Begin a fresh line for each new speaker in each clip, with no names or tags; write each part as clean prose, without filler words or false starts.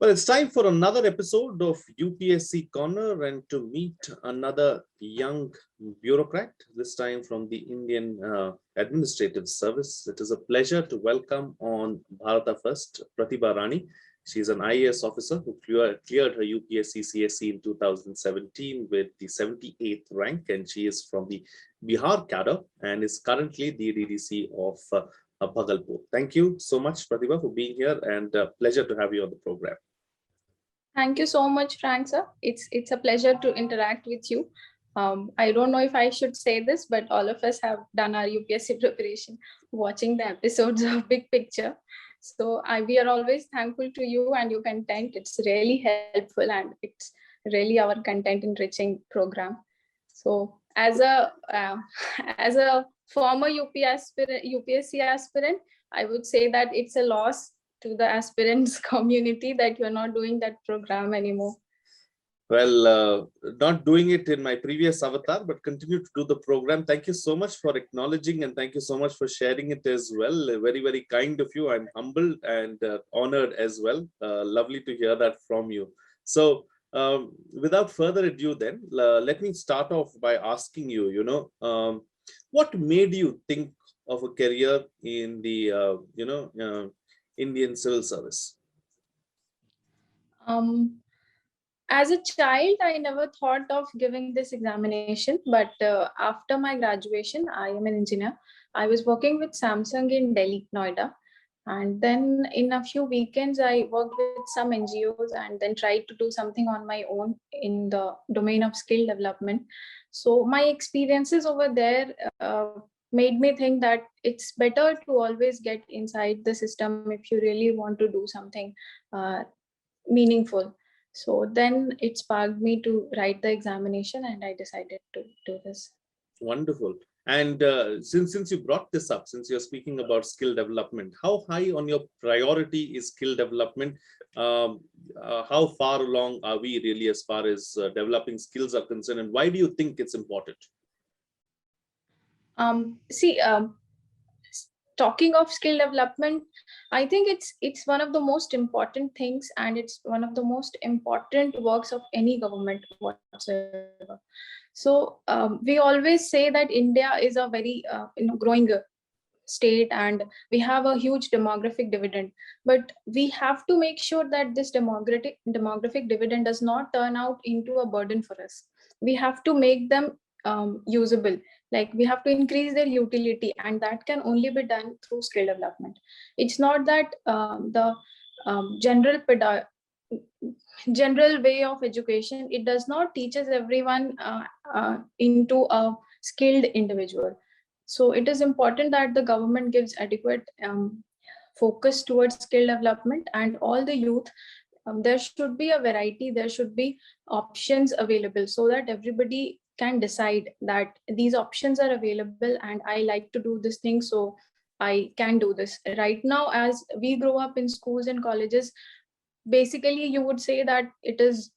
Well, it's time for another episode of UPSC Corner and to meet another young bureaucrat, this time from the Indian Administrative Service. It is a pleasure to welcome on Bharata First, Pratibha Rani. She's an IAS officer who cleared her UPSC CSE in 2017 with the 78th rank, and she is from the Bihar Cadre and is currently the DDC of Bhagalpur. Thank you so much, Pratibha, for being here, and pleasure to have you on the program.
Thank you so much, Frank, sir. It's a pleasure to interact with you. I don't know if I should say this, but all of us have done our UPSC preparation, watching the episodes of Big Picture. So we are always thankful to you and your content. It's really helpful and it's really our content enriching program. So as a former UPSC aspirant, I would say that it's a loss to the aspirants community that you're not doing that program anymore.
Well, not doing it in my previous avatar, but continue to do the program. Thank you so much for acknowledging and thank you so much for sharing it as well. Very, very kind of you. I'm humbled and honored as well. Lovely to hear that from you. So without further ado then, let me start off by asking you, what made you think of a career in the, Indian civil service?
As a child, I never thought of giving this examination, but after my graduation, I am an engineer. I was working with Samsung in Delhi, Noida. And then in a few weekends, I worked with some NGOs and then tried to do something on my own in the domain of skill development. So my experiences over there made me think that it's better to always get inside the system if you really want to do something meaningful. So then it sparked me to write the examination and I decided to do this.
Wonderful. And since you brought this up, since you're speaking about skill development, how high on your priority is skill development? How far along are we really as far as developing skills are concerned, and why do you think it's important?
Talking of skill development, I think it's one of the most important things and it's one of the most important works of any government whatsoever. So we always say that India is a very growing state and we have a huge demographic dividend, but we have to make sure that this demographic dividend does not turn out into a burden for us. We have to make them usable, like we have to increase their utility, and that can only be done through skill development. It's not that the general way of education, it does not teaches everyone into a skilled individual. So it is important that the government gives adequate focus towards skill development, and all the youth, there should be a variety, there should be options available so that everybody can decide that these options are available and I like to do this thing, so I can do this. Right now, as we grow up in schools and colleges, basically you would say that it is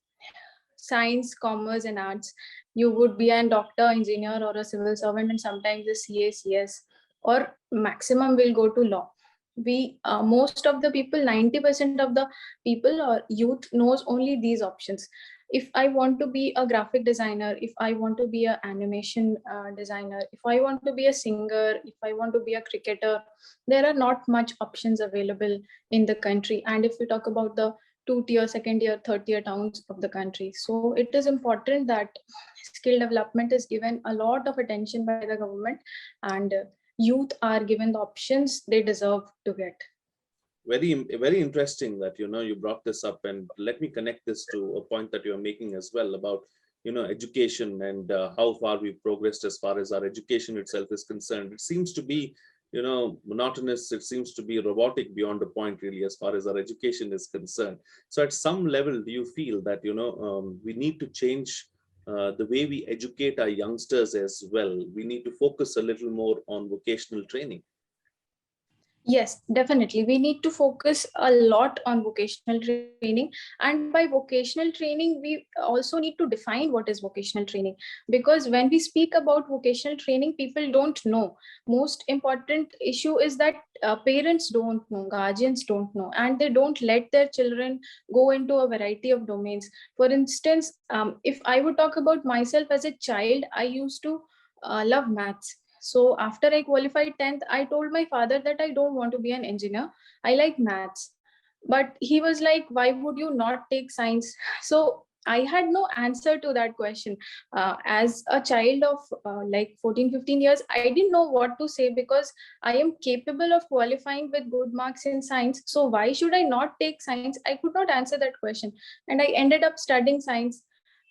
science, commerce and arts. You would be a doctor, engineer or a civil servant, and sometimes a CA, CS, or maximum will go to law. We most of the people, 90% of the people or youth knows only these options. If I want to be a graphic designer, if I want to be an animation designer, if I want to be a singer, if I want to be a cricketer, there are not much options available in the country. And if we talk about the 2-tier, 2nd-tier, 3rd-tier towns of the country, so it is important that skill development is given a lot of attention by the government, and youth are given the options they deserve to get.
Very, very interesting that you brought this up, and let me connect this to a point that you're making as well about education and how far we've progressed as far as our education itself is concerned. It seems to be monotonous. It seems to be robotic beyond a point, really, as far as our education is concerned. So at some level, do you feel that we need to change the way we educate our youngsters as well? We need to focus a little more on vocational training.
Yes, definitely. We need to focus a lot on vocational training. And by vocational training, we also need to define what is vocational training. Because when we speak about vocational training, people don't know. Most important issue is that parents don't know, guardians don't know, and they don't let their children go into a variety of domains. For instance, if I would talk about myself as a child, I used to love maths. So after I qualified 10th, I told my father that I don't want to be an engineer. I like maths. But he was like, why would you not take science? So I had no answer to that question. As a child of like 14, 15 years, I didn't know what to say, because I am capable of qualifying with good marks in science. So why should I not take science? I could not answer that question. And I ended up studying science.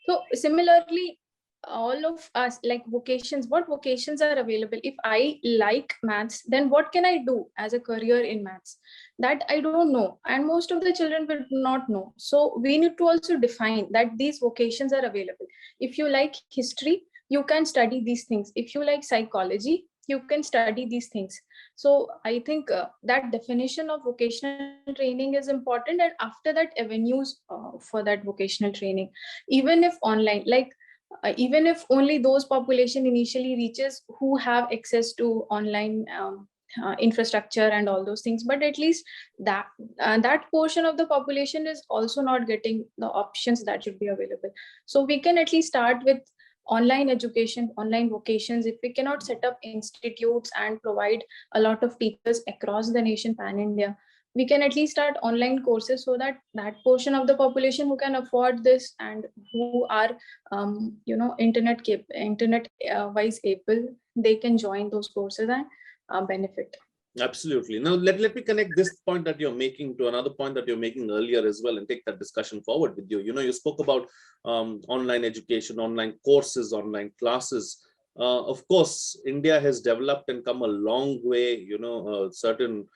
So similarly, all of us, like vocations, what vocations are available? If I like maths, then what can I do as a career in maths? That I don't know, and most of the children will not know. So we need to also define that these vocations are available. If you like history, you can study these things. If you like psychology, you can study these things. So I think that definition of vocational training is important, and after that, avenues for that vocational training, even if online, like even if only those population initially reaches who have access to online infrastructure and all those things, but at least that that portion of the population is also not getting the options that should be available. So we can at least start with online education, online vocations. If we cannot set up institutes and provide a lot of teachers across the nation, pan India, we can at least start online courses, so that that portion of the population who can afford this and who are internet wise able, they can join those courses and benefit.
Absolutely. Now, let me connect this point that you're making to another point that you're making earlier as well, and take that discussion forward with you. You spoke about online education, online courses, online classes. Of course, India has developed and come a long way. Certain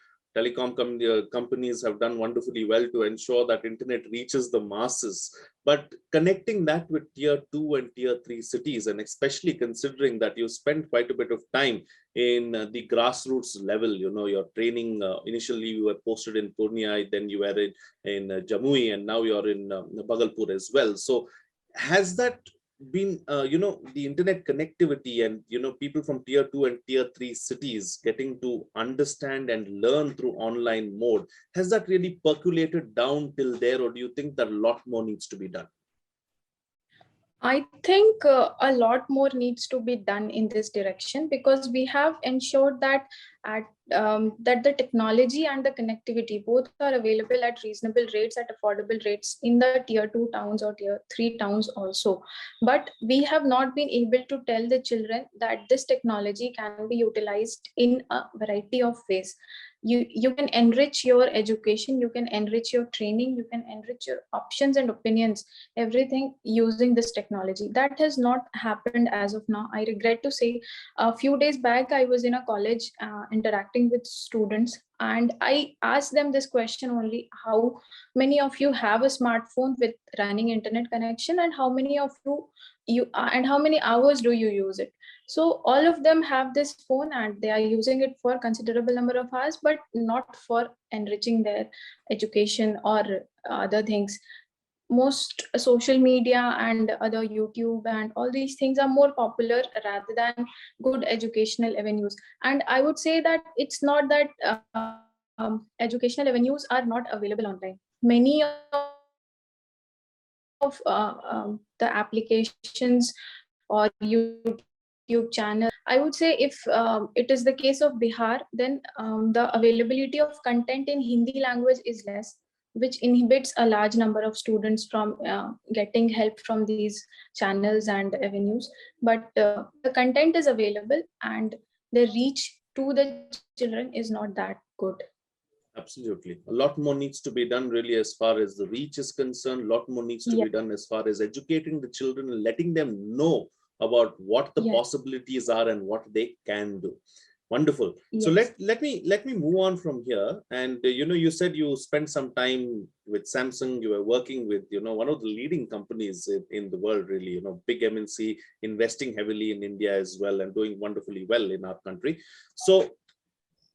companies have done wonderfully well to ensure that internet reaches the masses. But connecting that with tier 2 and tier 3 cities, and especially considering that you spend quite a bit of time in the grassroots level, your training, initially you were posted in Purnia, then you were in Jamui, and now you're in Bhagalpur as well. So has that been, the internet connectivity and, people from tier 2 and tier 3 cities getting to understand and learn through online mode, has that really percolated down till there, or do you think that a lot more needs to be done?
I think a lot more needs to be done in this direction, because we have ensured that at that the technology and the connectivity both are available at reasonable rates, at affordable rates in the tier 2 towns or tier 3 towns also. But we have not been able to tell the children that this technology can be utilized in a variety of ways. You can enrich your education, you can enrich your training, you can enrich your options and opinions, everything using this technology. That has not happened as of now. I regret to say, a few days back I was in a college interacting with students, and I asked them this question only: how many of you have a smartphone with running internet connection, and how many of you and how many hours do you use it? So all of them have this phone and they are using it for considerable number of hours, but not for enriching their education or other things. Most social media and other YouTube and all these things are more popular rather than good educational avenues. And I would say that it's not that educational avenues are not available online. Many of the applications or YouTube channels, I would say, if it is the case of Bihar, then the availability of content in Hindi language is less, which inhibits a large number of students from getting help from these channels and avenues. But the content is available, and the reach to the children is not that good.
Absolutely. A lot more needs to be done really as far as the reach is concerned. A lot more needs to
Yeah.
be done as far as educating the children and letting them know about what the
Yes.
possibilities are and what they can do. Wonderful. So
Yes.
let me move on from here. And you said you spent some time with Samsung. You were working with one of the leading companies in the world, really. Big MNC, investing heavily in India as well, and doing wonderfully well in our country. So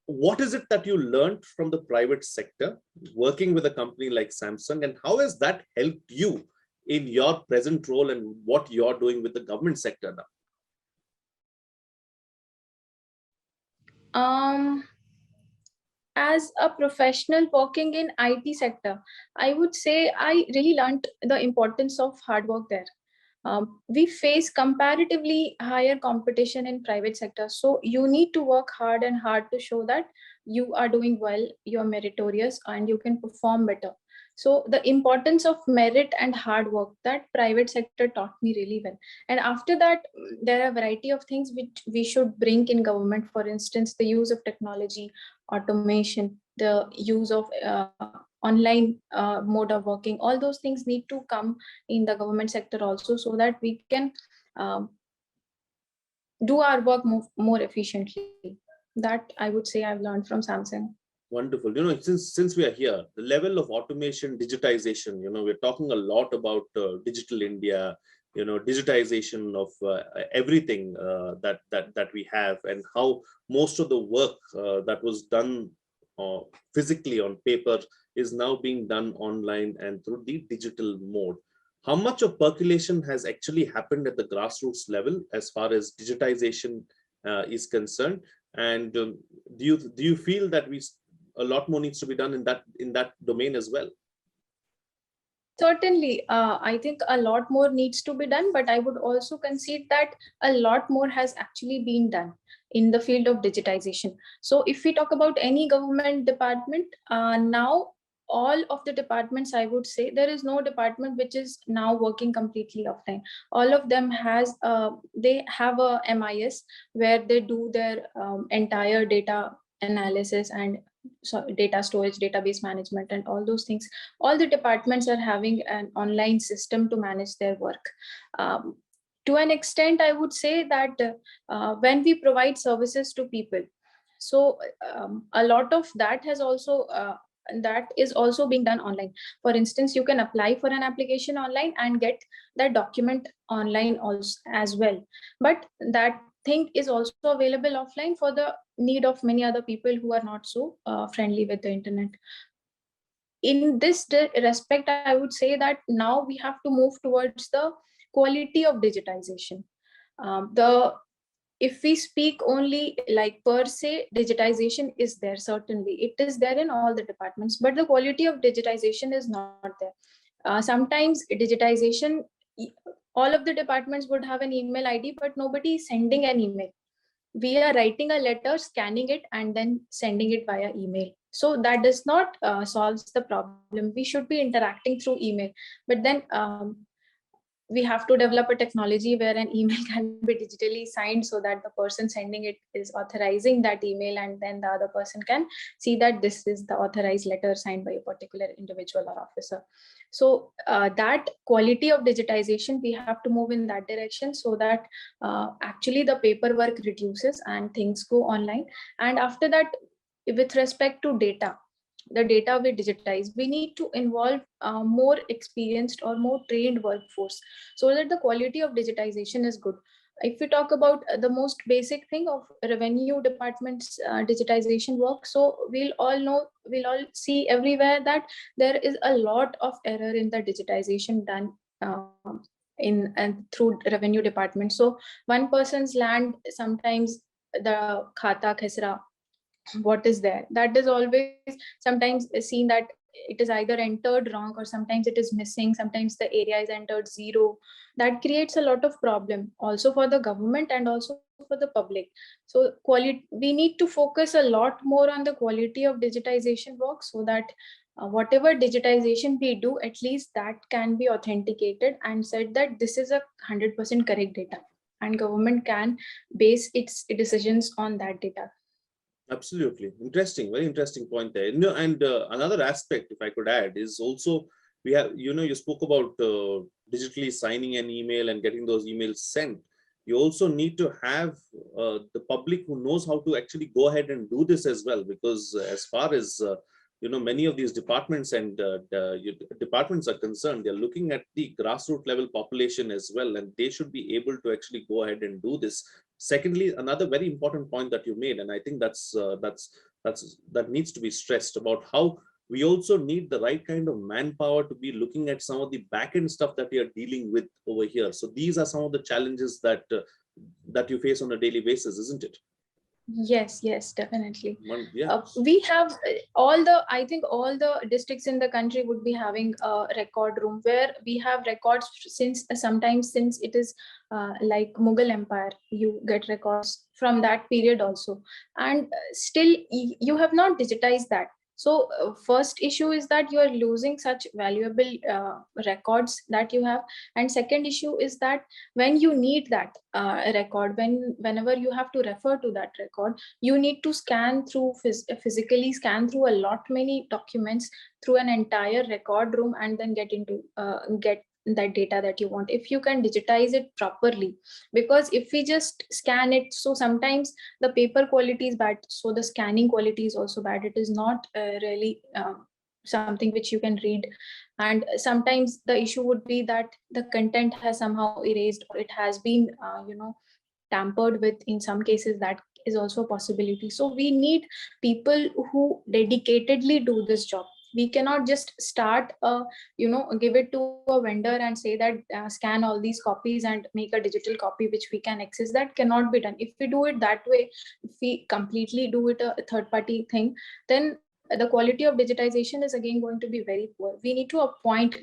what is it that you learned from the private sector working with a company like Samsung, and how has that helped you in your present role and what you're doing with the government sector now?
As a professional working in IT sector, I would say I really learned the importance of hard work there. We face comparatively higher competition in private sector. So you need to work hard and hard to show that you are doing well, you are meritorious, and you can perform better. So the importance of merit and hard work, that private sector taught me really well. And after that, there are a variety of things which we should bring in government. For instance, the use of technology, automation, the use of online mode of working. All those things need to come in the government sector also, so that we can do our work more efficiently. That I would say I've learned from Samsung.
Wonderful. Since we are here, the level of automation, digitization, we're talking a lot about digital India, digitization of everything that we have, and how most of the work that was done physically on paper is now being done online and through the digital mode. How much of percolation has actually happened at the grassroots level as far as digitization is concerned? And do you feel that a lot more needs to be done in that domain as well?
Certainly, I think a lot more needs to be done, but I would also concede that a lot more has actually been done in the field of digitization. So if we talk about any government department, now all of the departments, I would say there is no department which is now working completely offline. All of them they have a MIS where they do their entire data analysis and data storage, database management, and all those things. All the departments are having an online system to manage their work. To an extent, I would say that when we provide services to people, so a lot of that has also that is also being done online. For instance, you can apply for an application online and get that document online also as well. But that thing is also available offline for the need of many other people who are not so friendly with the internet. In this respect, I would say that now we have to move towards the quality of digitization. If we speak only like per se, digitization is there, certainly it is there in all the departments, but the quality of digitization is not there. Sometimes digitization, all of the departments would have an email ID, but nobody is sending an email. We are writing a letter, scanning it, and then sending it via email. So that does not solve the problem. We should be interacting through email, but then we have to develop a technology where an email can be digitally signed, so that the person sending it is authorizing that email, and then the other person can see that this is the authorized letter signed by a particular individual or officer. So that quality of digitization, we have to move in that direction, so that actually the paperwork reduces and things go online. And after that, with respect to data, the data we digitize, we need to involve more experienced or more trained workforce, so that the quality of digitization is good. If we talk about the most basic thing of revenue department's digitization work, so we'll all see everywhere that there is a lot of error in the digitization done in and through revenue department. So one person's land, sometimes the khata khesra, what is there, that is always sometimes seen that it is either entered wrong, or sometimes it is missing, sometimes the area is entered 0. That creates a lot of problem also for the government and also for the public. So we need to focus a lot more on the quality of digitization work, so that whatever digitization we do, at least that can be authenticated and said that this is a 100% correct data, and government can base its decisions on that data.
Absolutely. Interesting. Very interesting point there. And another aspect, if I could add, is also we have, you spoke about digitally signing an email and getting those emails sent. You also need to have the public who knows how to actually go ahead and do this as well, because as far as many of these departments and departments are concerned, they're looking at the grassroots level population as well, and they should be able to actually go ahead and do this. Secondly, another very important point that you made, and I think that's that needs to be stressed about how we also need the right kind of manpower to be looking at some of the back end stuff that we are dealing with over here. So these are some of the challenges that that you face on a daily basis, isn't it?
Yes, definitely.
Yeah.
We have I think all the districts in the country would be having a record room where we have records since sometimes since it is like Mughal Empire, you get records from that period also. And still you have not digitized that. So first issue is that you are losing such valuable records that you have. And second issue is that when you need that record, whenever you have to refer to that record, you need to scan through physically scan through a lot many documents through an entire record room and then get that data that you want, if you can digitize it properly. Because if we just scan it, so sometimes the paper quality is bad, so the scanning quality is also bad. It is not really something which you can read. And sometimes the issue would be that the content has somehow erased, or it has been tampered with. In some cases that is also a possibility. So we need people who dedicatedly do this job. We cannot just start give it to a vendor and say that scan all these copies and make a digital copy which we can access. That cannot be done. If we do it that way, if we completely do it a third party thing, then the quality of digitization is again going to be very poor. We need to appoint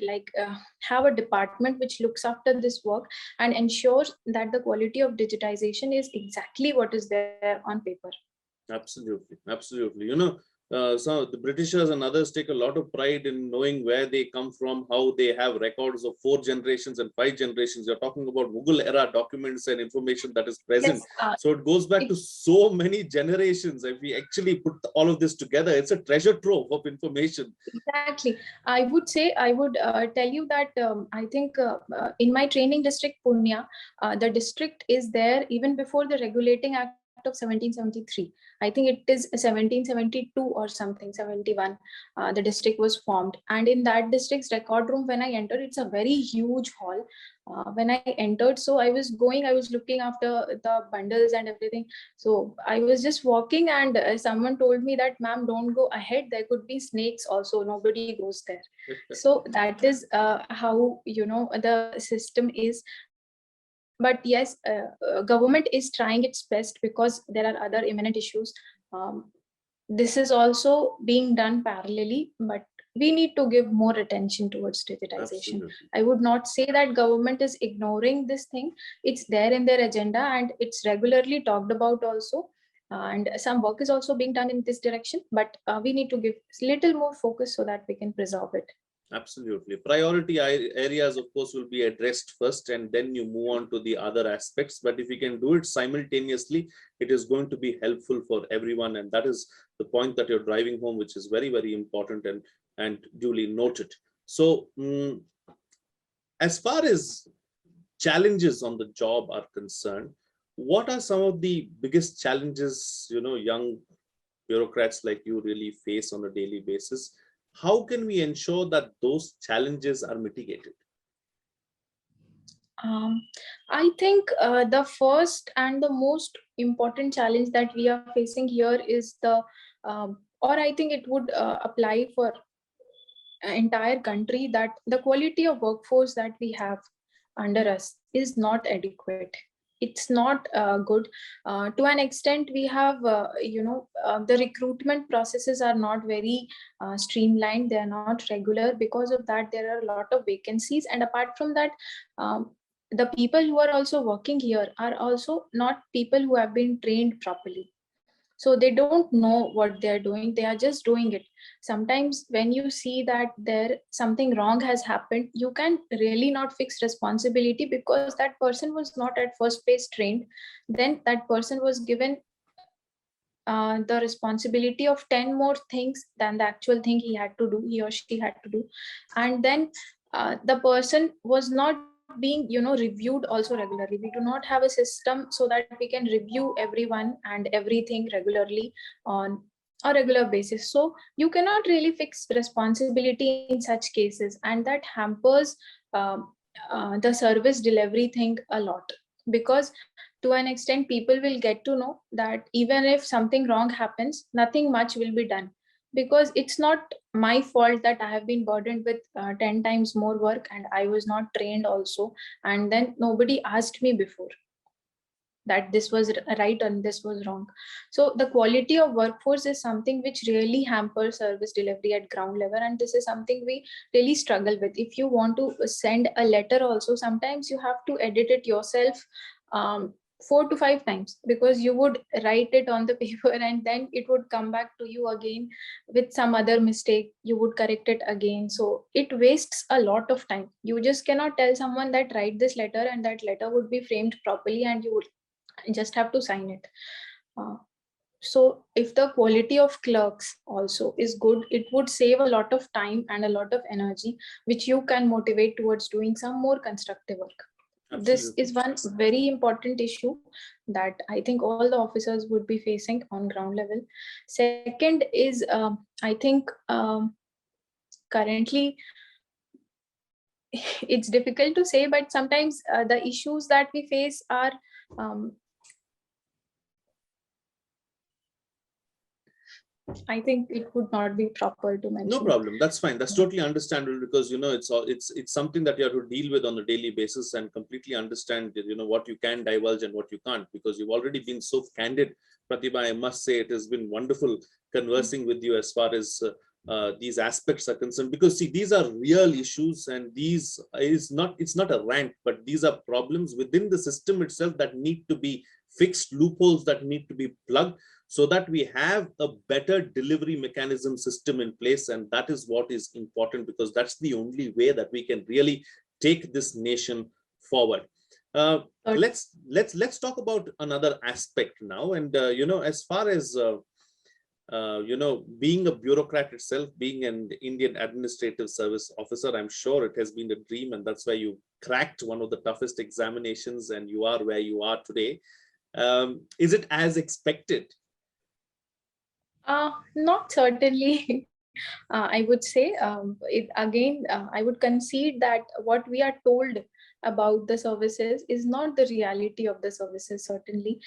have a department which looks after this work and ensures that the quality of digitization is exactly what is there on paper.
Absolutely. So the Britishers and others take a lot of pride in knowing where they come from, how they have records of 4 generations and 5 generations. You're talking about Mughal era documents and information that is present. Yes, so it goes back to so many generations. If we actually put all of this together, it's a treasure trove of information.
Exactly. I would tell you that I think in my training district, Purnia, the district is there even before the Regulating Act of 1773. I think it is 1772 or something, 71. The district was formed. And in that district's record room, when I entered, it's a very huge hall. When I entered, so I was looking after the bundles and everything. So I was just walking and someone told me that, ma'am, don't go ahead. There could be snakes also. Nobody goes there. So that is how, the system is. But yes, government is trying its best because there are other imminent issues. This is also being done parallelly, but we need to give more attention towards digitization. Absolutely. I would not say that government is ignoring this thing. It's there in their agenda and it's regularly talked about also. And some work is also being done in this direction, but we need to give a little more focus so that we can preserve it.
Absolutely. Priority areas, of course, will be addressed first, and then you move on to the other aspects. But if you can do it simultaneously, it is going to be helpful for everyone. And that is the point that you're driving home, which is very, very important and duly noted. So as far as challenges on the job are concerned, what are some of the biggest challenges, young bureaucrats like you really face on a daily basis? How can we ensure that those challenges are mitigated?
I think the first and the most important challenge that we are facing here is or I think it would apply for entire country, that the quality of workforce that we have under us is not adequate. It's not good. To an extent, we have, the recruitment processes are not very streamlined. They are not regular. Because of that, there are a lot of vacancies. And apart from that, the people who are also working here are also not people who have been trained properly. So they don't know what they're doing. They are just doing it. Sometimes when you see that there something wrong has happened, you can really not fix responsibility because that person was not at first place trained. Then that person was given the responsibility of 10 more things than the actual thing he or she had to do. And then the person was not being reviewed also regularly. We do not have a system so that we can review everyone and everything regularly on a regular basis. So you cannot really fix responsibility in such cases, and that hampers the service delivery thing a lot. because to an extent people will get to know that even if something wrong happens, nothing much will be done, because it's not my fault that I have been burdened with 10 times more work and I was not trained also, and then nobody asked me before that this was right and this was wrong. So the quality of workforce is something which really hampers service delivery at ground level, and this is something we really struggle with. If you want to send a letter also, sometimes you have to edit it yourself 4 to 5 times, because you would write it on the paper and then it would come back to you again with some other mistake, you would correct it again. So it wastes a lot of time. You just cannot tell someone that write this letter and that letter would be framed properly and you would just have to sign it. So if the quality of clerks also is good, it would save a lot of time and a lot of energy, which you can motivate towards doing some more constructive work.
Absolutely.
This is one very important issue that I think all the officers would be facing on ground level. Second is, I think currently it's difficult to say, but sometimes the issues that we face are I think it would not be proper to mention.
No problem. That's fine. That's totally understandable, because it's something that you have to deal with on a daily basis and completely understand what you can divulge and what you can't, because you've already been so candid, Pratibha. I must say it has been wonderful conversing with you as far as these aspects are concerned, because see, these are real issues, and it's not a rant, but these are problems within the system itself that need to be fixed, loopholes that need to be plugged, so that we have a better delivery mechanism system in place. And that is what is important, because that's the only way that we can really take this nation forward. Let's talk about another aspect now. And as far as being a bureaucrat itself, being an Indian administrative service officer, I'm sure it has been a dream, and that's why you cracked one of the toughest examinations and you are where you are today. Is it as expected?
Not certainly. I would say I would concede that what we are told about the services is not the reality of the services, certainly.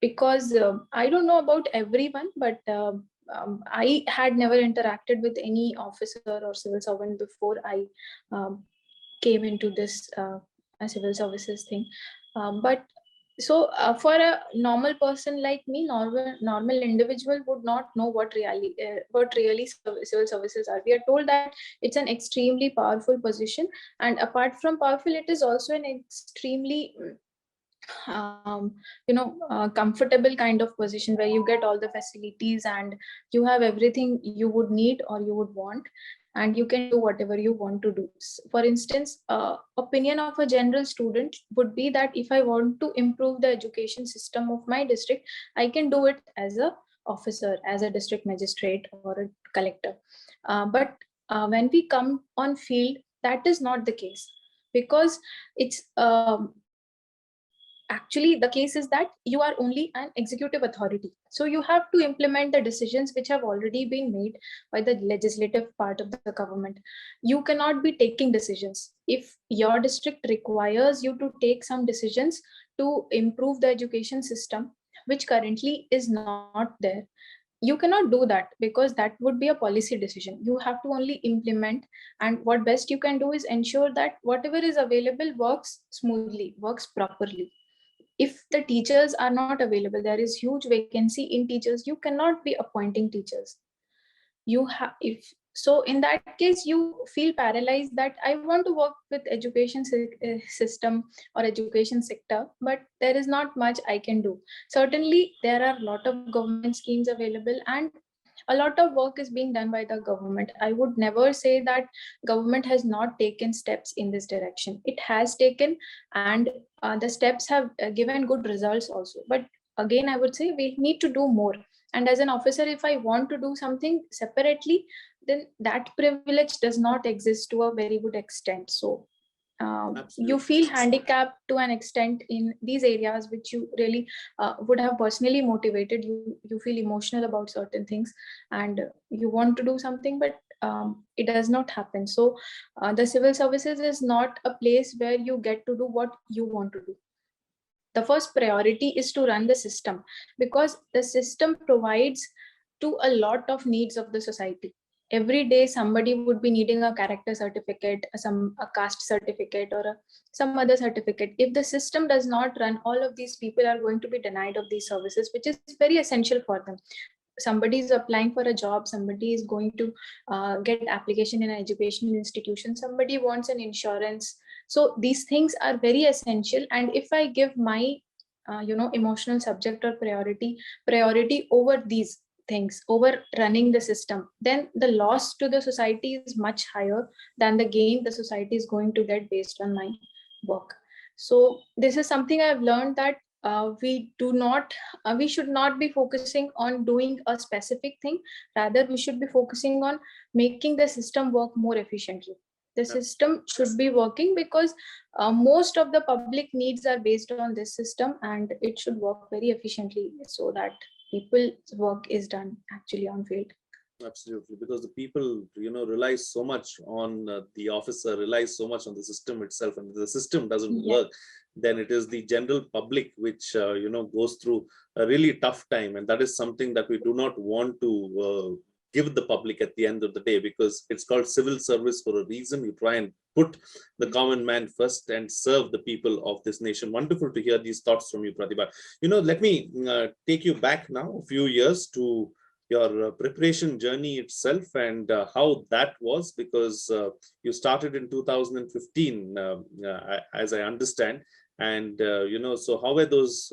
Because I don't know about everyone, but I had never interacted with any officer or civil servant before I came into this civil services thing. But so for a normal person like me, normal individual would not know what really civil services are. We are told that it's an extremely powerful position, and apart from powerful, it is also an extremely comfortable kind of position where you get all the facilities and you have everything you would need or you would want, and you can do whatever you want to do. For instance, opinion of a general student would be that if I want to improve the education system of my district, I can do it as a officer, as a district magistrate or a collector. But when we come on field, that is not the case, because it's actually the case is that you are only an executive authority. So you have to implement the decisions which have already been made by the legislative part of the government. You cannot be taking decisions. If your district requires you to take some decisions to improve the education system, which currently is not there, you cannot do that, because that would be a policy decision. You have to only implement, and what best you can do is ensure that whatever is available works smoothly, works properly. If the teachers are not available, there is huge vacancy in teachers, you cannot be appointing teachers. You have, if so, in that case you feel paralyzed that I want to work with education system or education sector, but there is not much I can do. Certainly there are a lot of government schemes available and a lot of work is being done by the government. I would never say that government has not taken steps in this direction. It has taken, and the steps have given good results also. But again, I would say we need to do more. And as an officer, if I want to do something separately, then that privilege does not exist to a very good extent. So you feel handicapped to an extent in these areas which you really would have personally motivated. You feel emotional about certain things and you want to do something, but it does not happen. So the civil services is not a place where you get to do what you want to do. the first priority is to run the system, because the system provides to a lot of needs of the society. Every day somebody would be needing a character certificate, a caste certificate, or some other certificate. If the system does not run, all of these people are going to be denied of these services, which is very essential for them. Somebody is applying for a job, somebody is going to get application in an educational institution, somebody wants an insurance. So these things are very essential, and if I give my emotional subject or priority over these things, over running the system, then the loss to the society is much higher than the gain the society is going to get based on my work. So this is something I've learned, that we should not be focusing on doing a specific thing. Rather, we should be focusing on making the system work more efficiently. The system should be working because most of the public needs are based on this system, and it should work very efficiently so that people's work is done actually on field.
Absolutely, because the people, rely so much on the officer, relies so much on the system itself, and the system doesn't work, then it is the general public which, goes through a really tough time. And that is something that we do not want to give the public at the end of the day, because it's called civil service for a reason. You try and put the common man first and serve the people of this nation. Wonderful to hear these thoughts from you, Pratibha. Let me take you back now a few years to your preparation journey itself, and how that was, because you started in 2015, as I understand. And so how were those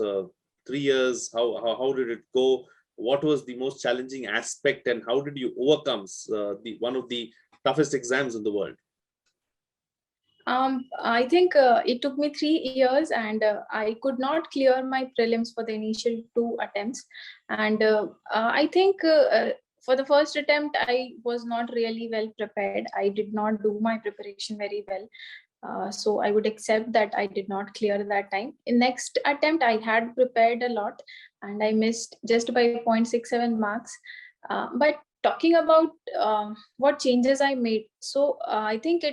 3 years? How did it go? What was the most challenging aspect, and how did you overcome the one of the toughest exams in the world?
I think it took me 3 years, and I could not clear my prelims for the initial 2 attempts. And I think for the first attempt, I was not really well prepared. I did not do my preparation very well. So I would accept that I did not clear that time. In next attempt, I had prepared a lot, and I missed just by 0.67 marks. But talking about what changes I made, so I think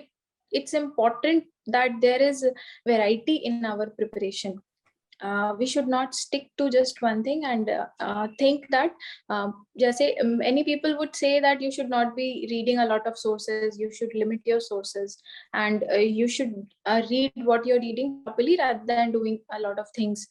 it's important that there is variety in our preparation. We should not stick to just one thing and think that just say many people would say that you should not be reading a lot of sources, you should limit your sources, and you should read what you're reading properly rather than doing a lot of things.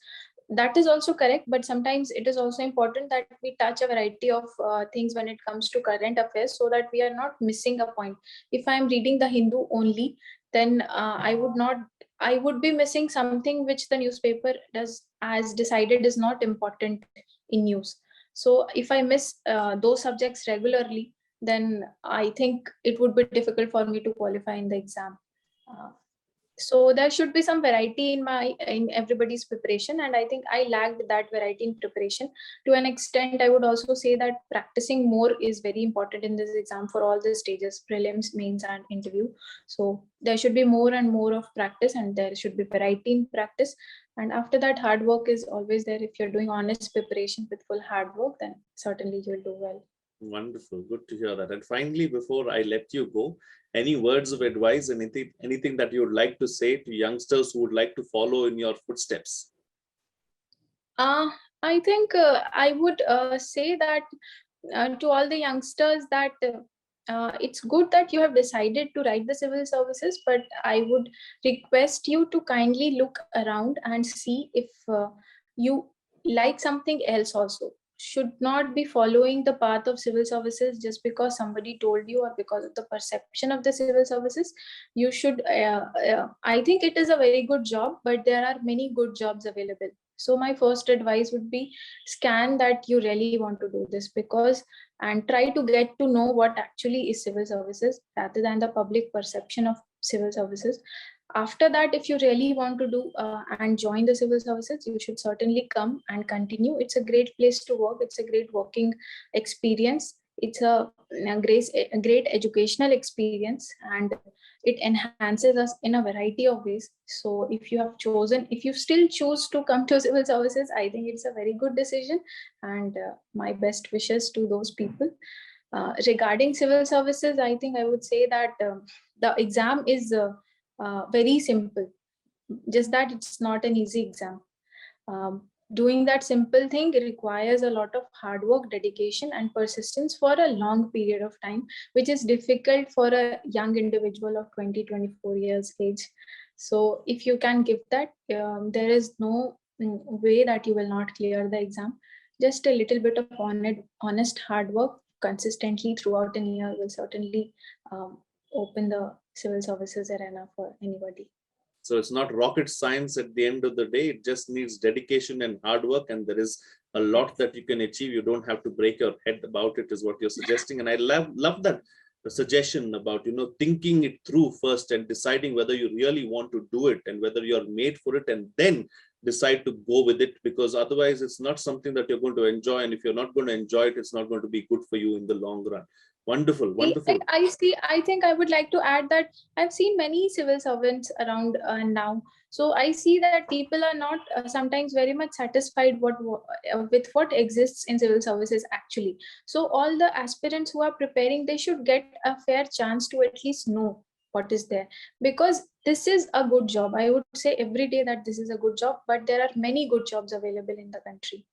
That is also correct, but sometimes it is also important that we touch a variety of things when it comes to current affairs, so that we are not missing a point. If I'm reading the Hindu only, then I would be missing something which the newspaper does as decided is not important in news. So if I miss those subjects regularly, then I think it would be difficult for me to qualify in the exam. So there should be some variety in everybody's preparation, and I think I lacked that variety in preparation. To an extent, I would also say that practicing more is very important in this exam for all the stages: prelims, mains, and interview. So there should be more and more of practice, and there should be variety in practice. And after that, hard work is always there. If you're doing honest preparation with full hard work, then certainly you'll do well.
Wonderful. Good to hear that. And finally, before I let you go, any words of advice, anything that you would like to say to youngsters who would like to follow in your footsteps?
I think I would say that to all the youngsters that it's good that you have decided to write the civil services, but I would request you to kindly look around and see if you like something else also. Should not be following the path of civil services just because somebody told you or because of the perception of the civil services. You should, I think it is a very good job, but there are many good jobs available. So my first advice would be scan that you really want to do this, because and try to get to know what actually is civil services rather than the public perception of civil services. After that, if you really want to do and join the civil services, you should certainly come and continue. It's a great place to work. It's a great working experience. It's a great educational experience, and it enhances us in a variety of ways. So if you still choose to come to civil services, I think it's a very good decision, and my best wishes to those people. Regarding civil services, I think I would say that the exam is very simple, just that it's not an easy exam. Doing that simple thing requires a lot of hard work, dedication, and persistence for a long period of time, which is difficult for a young individual of 20-24 years age. So if you can give that, there is no way that you will not clear the exam. Just a little bit of honest hard work consistently throughout an year will certainly open the civil services arena for anybody.
So it's not rocket science at the end of the day. It just needs dedication and hard work. And there is a lot that you can achieve. You don't have to break your head about it, is what you're suggesting. And I love that the suggestion about, thinking it through first and deciding whether you really want to do it and whether you're made for it, and then decide to go with it, because otherwise it's not something that you're going to enjoy. And if you're not going to enjoy it, it's not going to be good for you in the long run. Wonderful, wonderful.
I think I would like to add that I've seen many civil servants around now. So I see that people are not sometimes very much satisfied with what exists in civil services actually. So all the aspirants who are preparing, they should get a fair chance to at least know what is there, because this is a good job. I would say every day that this is a good job, but there are many good jobs available in the country.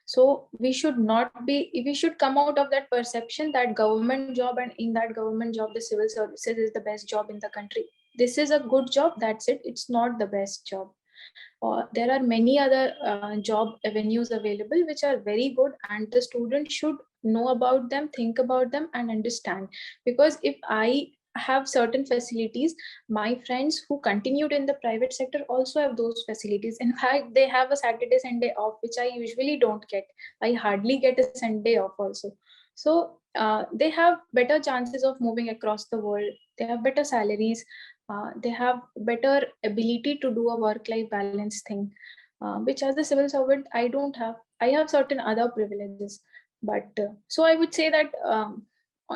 So we should come out of that perception that government job, and in that government job the civil services is the best job in the country. This is a good job, that's it. It's not the best job. There are many other job avenues available which are very good, and the student should know about them, think about them, and understand. Because if I have certain facilities, my friends who continued in the private sector also have those facilities. In fact, they have a Saturday Sunday off, which I usually don't get. I hardly get a Sunday off also. So they have better chances of moving across the world. They have better salaries. They have better ability to do a work-life balance thing, which as a civil servant I don't have. I have certain other privileges, but so I would say that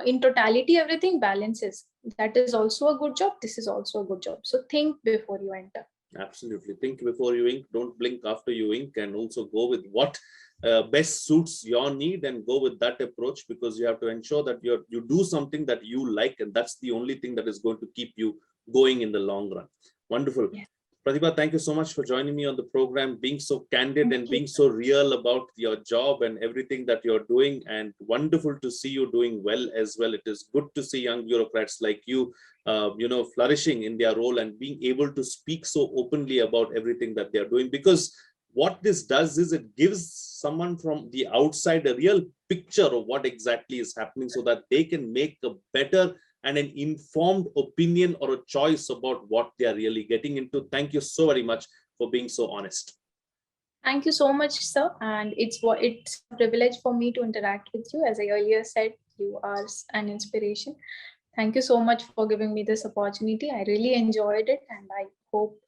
in totality everything balances. That is also a good job. This is also a good job. So think before you enter.
Absolutely. Think before you ink. Don't blink after you ink, and also go with what best suits your need, and go with that approach, because you have to ensure that you do something that you like, and that's the only thing that is going to keep you going in the long run. Wonderful. Yeah. Pratibha, thank you so much for joining me on the program, being so candid and being so real about your job and everything that you're doing. And wonderful to see you doing well as well. It is good to see young bureaucrats like you, flourishing in their role and being able to speak so openly about everything that they're doing. Because what this does is it gives someone from the outside a real picture of what exactly is happening, so that they can make a better and an informed opinion or a choice about what they are really getting into. Thank you so very much for being so honest.
Thank you so much, sir. And it's a privilege for me to interact with you. As I earlier said, you are an inspiration. Thank you so much for giving me this opportunity. I really enjoyed it, and I hope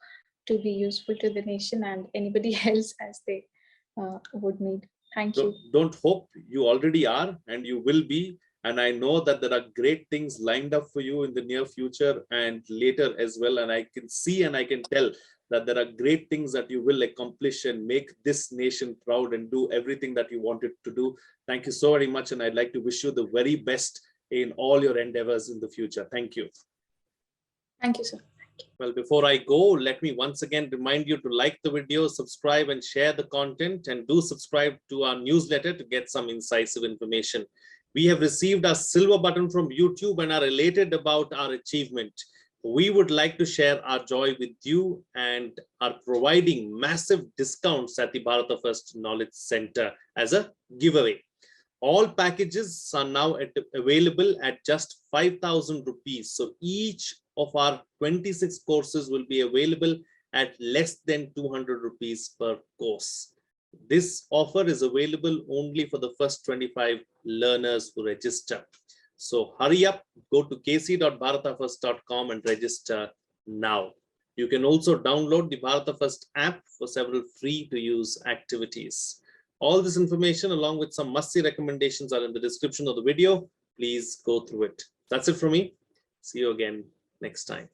to be useful to the nation and anybody else as they would need. Thank you.
Don't hope, you already are, and you will be. And I know that there are great things lined up for you in the near future and later as well. And I can see and I can tell that there are great things that you will accomplish and make this nation proud and do everything that you wanted to do. Thank you so very much. And I'd like to wish you the very best in all your endeavors in the future. Thank you.
Thank you, sir.
Well, before I go, let me once again remind you to like the video, subscribe and share the content, and do subscribe to our newsletter to get some incisive information. We have received our silver button from YouTube and are elated about our achievement. We would like to share our joy with you and are providing massive discounts at the Bharata First Knowledge Center as a giveaway. All packages are now available at just 5,000 rupees. So each of our 26 courses will be available at less than 200 rupees per course. This offer is available only for the first 25 learners who register. So hurry up, go to kc.bharatafirst.com and register now. You can also download the Bharata First app for several free to use activities. All this information along with some must-see recommendations are in the description of the video. Please go through it. That's it from me. See you again next time.